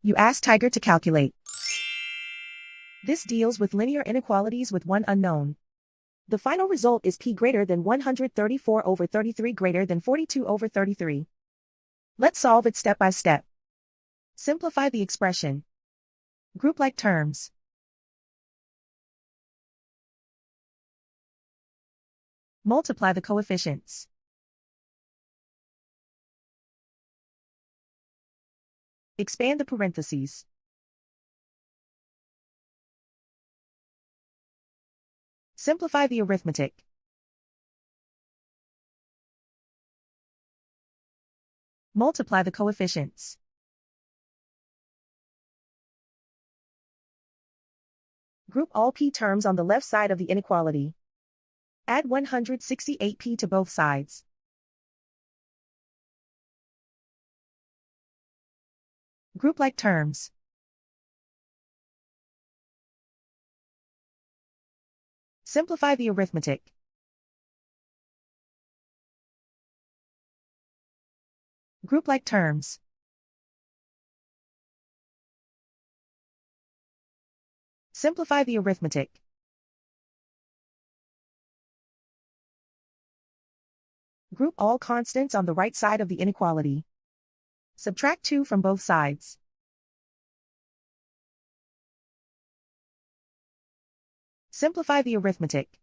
You ask Tiger to calculate. This deals with linear inequalities with one unknown. The final result is p greater than 134 over 33 greater than 42 over 33. Let's solve it step by step. Simplify the expression. Group like terms. Multiply the coefficients. Expand the parentheses. Simplify the arithmetic. Multiply the coefficients. Group all p terms on the left side of the inequality. Add 168p to both sides. Group like terms. Simplify the arithmetic. Group like terms. Simplify the arithmetic. Group all constants on the right side of the inequality. Subtract 2 from both sides. Simplify the arithmetic.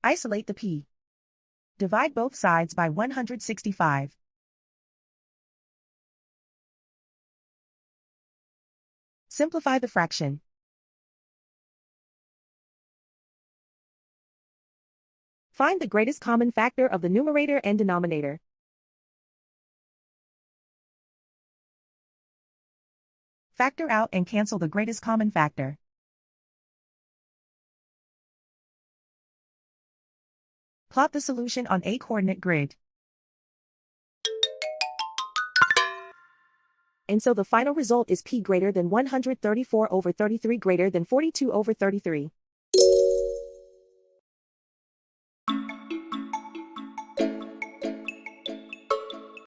Isolate the p. Divide both sides by 165. Simplify the fraction. Find the greatest common factor of the numerator and denominator. Factor out and cancel the greatest common factor. Plot the solution on a coordinate grid. And so the final result is p greater than 134 over 33 greater than 42 over 33.